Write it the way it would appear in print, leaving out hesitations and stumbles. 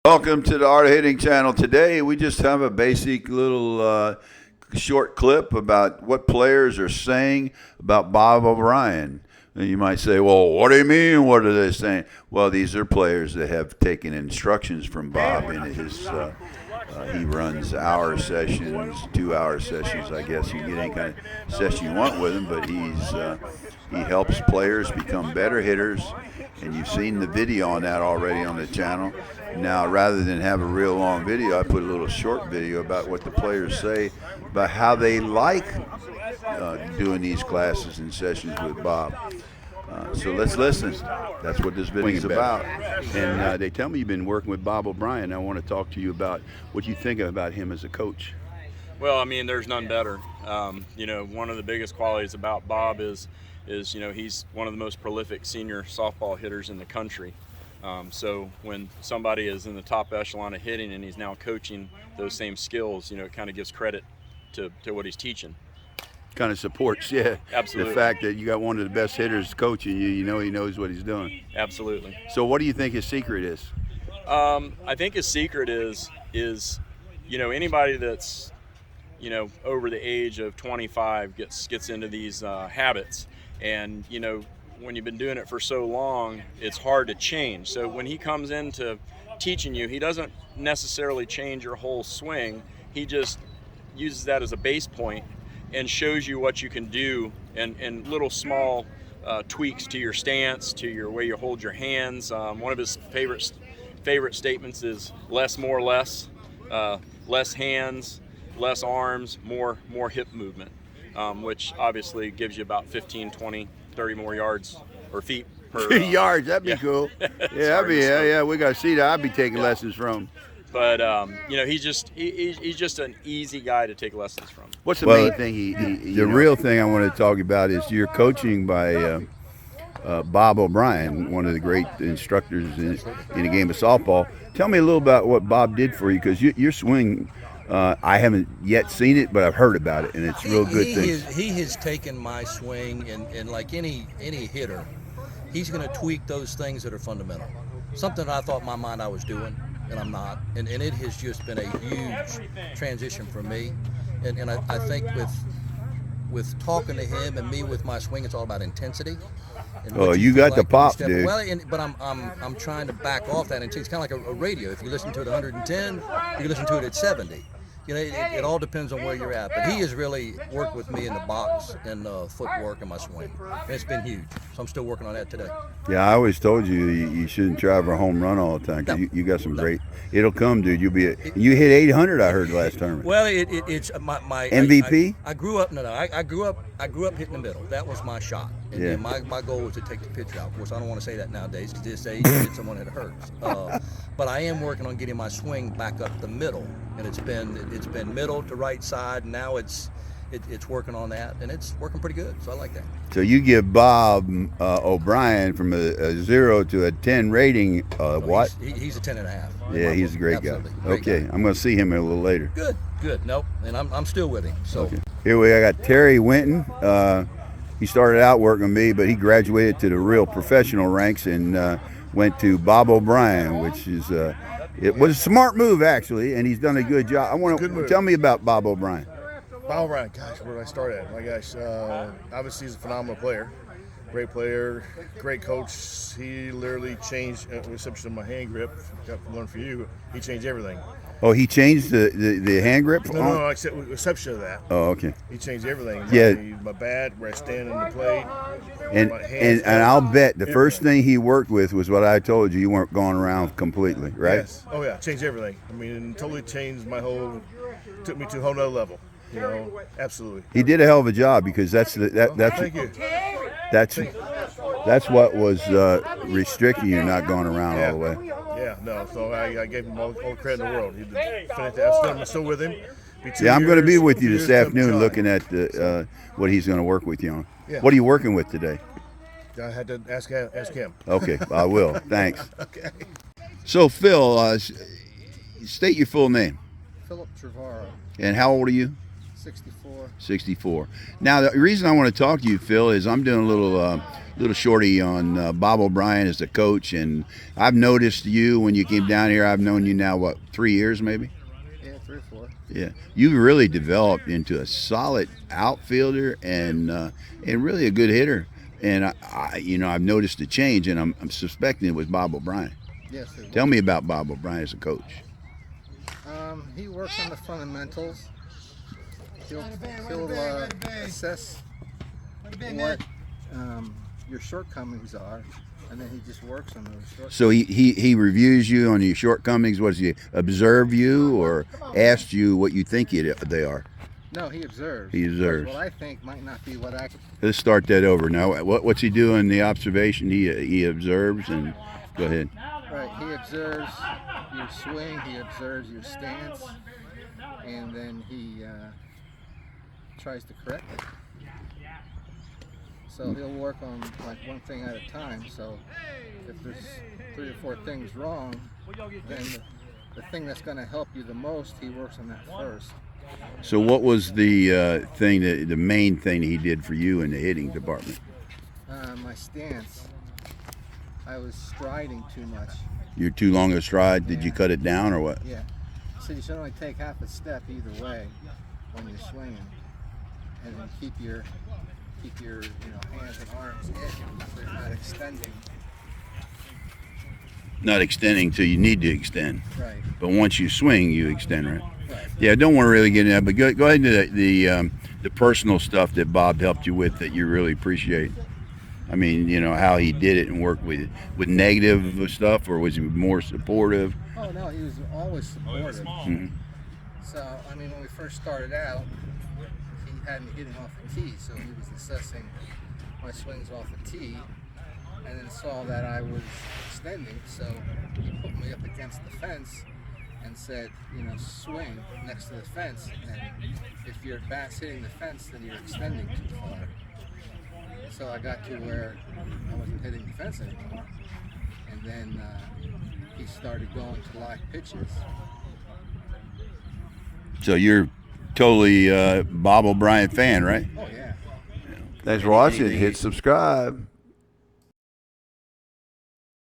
Welcome to the Art of Hitting channel. Today we just have a basic little short clip about what players are saying about Bob O'Brien. And you might say, well, what do you mean? What are they saying? Well, these are players that have taken instructions from Bob in his he runs hour sessions, 2-hour sessions. I guess you can get any kind of session you want with him, but he helps players become better hitters. And you've seen the video on that already on the channel. Now, rather than have a real long video, I put a little short video about what the players say about how they like doing these classes and sessions with Bob. So let's listen. That's what this video is about. And they tell me you've been working with Bob O'Brien. I want to talk to you about what you think about him as a coach. Well, I mean, there's none better. One of the biggest qualities about Bob is he's one of the most prolific senior softball hitters in the country. So when somebody is in the top echelon of hitting and he's now coaching those same skills, it kind of gives credit to what he's teaching. Kind of supports, yeah. Absolutely. The fact that you got one of the best hitters coaching you, he knows what he's doing. Absolutely. So what do you think his secret is? I think his secret is anybody that's over the age of 25 gets into these habits, and when you've been doing it for so long, it's hard to change. So when he comes into teaching you, he doesn't necessarily change your whole swing. He just uses that as a base point and shows you what you can do, and little small tweaks to your stance, to your way you hold your hands. One of his favorite statements is less, more, less. Less hands, less arms, more hip movement, which obviously gives you about 15, 20, 30 more yards or feet per yards. That'd be cool. Yeah, we got to see that. I'd be taking lessons from. But he's just an easy guy to take lessons from. What's the main thing the real thing I want to talk about is your coaching by Bob O'Brien, one of the great instructors in the game of softball. Tell me a little about what Bob did for you, because your swing, I haven't yet seen it, but I've heard about it, and it's real good things. He has taken my swing, and like any hitter, he's going to tweak those things that are fundamental. Something that I thought in my mind I was doing, and I'm not. And it has just been a huge transition for me. And I think with talking to him and me with my swing, it's all about intensity. Oh, you got the pop, dude. Well, but I'm trying to back off that intensity. It's kind of like a radio. If you listen to it at 110, you can listen to it at 70. It all depends on where you're at. But he has really worked with me in the box and footwork and my swing. And it's been huge. So I'm still working on that today. Yeah, I always told you shouldn't try for a home run all the time, because you got some great. It'll come, dude. You hit 800. I heard last tournament. Well, it's my MVP. I grew up. I grew up hitting the middle. That was my shot. And then my goal was to take the pitch out. Of course, I don't want to say that nowadays, because this age, you hit someone that hurts. But I am working on getting my swing back up the middle, and it's been middle to right side. And now it's working on that, and it's working pretty good. So I like that. So you give Bob O'Brien from a 0 to a 10 rating. What? He's a 10.5. Yeah, he's a great guy. Great Okay, guy. I'm going to see him a little later. Good. Nope. And I'm still with him. So okay. Here I got Terry Winton. He started out working with me, but he graduated to the real professional ranks and went to Bob O'Brien, which is it was a smart move, actually, and he's done a good job. I want to tell me about Bob O'Brien. Bob O'Brien, gosh, where did I start at? My gosh, obviously he's a phenomenal player, great player, great coach. He literally changed, with the exception of my hand grip, got one for you, he changed everything. Oh, he changed the hand grip? No, except with the exception of that. Oh, okay. He changed everything. Yeah. My bat, where I stand on the plate. And I'll bet the first thing he worked with was what I told you. You weren't going around completely, right? Yes. Oh, yeah, changed everything. I mean, totally changed my whole, took me to a whole nother level. Absolutely. He did a hell of a job, because that's thank you. That's what was restricting you, not going around all the way. Yeah, no. So I gave him all the credit in the world. He did fantastic. I'm still with him. I'm going to be with you this afternoon, looking at what he's going to work with you on. Yeah. What are you working with today? I had to ask him. Okay, I will. Thanks. Okay. So, Phil, state your full name. Philip Trevaro, And how old are you? 64. 64. Now, the reason I want to talk to you, Phil, is I'm doing a little shorty on Bob O'Brien as the coach, and I've noticed you when you came down here. I've known you now, what, 3 years maybe? Yeah, 3 or 4. Yeah, you've really developed into a solid outfielder and really a good hitter. And I've noticed a change, and I'm suspecting it was Bob O'Brien. Yes, sir. Tell me about Bob O'Brien as a coach. He works on the fundamentals. He'll assess what your shortcomings are, and then he just works on those shortcomings. So he reviews you on your shortcomings. What does he observe you or ask you what you think they are? No, he observes. He observes. What I think might not be what I. Let's start that over now. What's he doing? The observation he observes, and go ahead. Right, he observes your swing. He observes your stance, and then he tries to correct it. So he'll work on like one thing at a time. So if there's 3 or 4 things wrong, then the thing that's going to help you the most, he works on that first. So what was the the main thing he did for you in the hitting department? My stance. I was striding too much. You're too long a stride. Did you cut it down or what? Yeah. So you should only take half a step either way when you're swinging, and then keep your hands and arms in, so they're not extending. Not extending till you need to extend. Right. But once you swing, you extend, right? Right. Yeah, I don't want to really get into that, but go ahead into the personal stuff that Bob helped you with that you really appreciate. I mean, how he did it and worked with negative stuff, or was he more supportive? Oh no, he was always supportive. Mm-hmm. So I mean, when we first started out, he had me hitting off the tee, so he was assessing my swings off the tee, and then saw that I was extending, so he put me up against the fence and said, swing next to the fence, and if your bat's hitting the fence, then you're extending too far. So I got to where I wasn't hitting the fence anymore, and then he started going to live pitches. So you're totally Bob O'Brien fan, right? Oh yeah. Thanks for watching. Hit subscribe.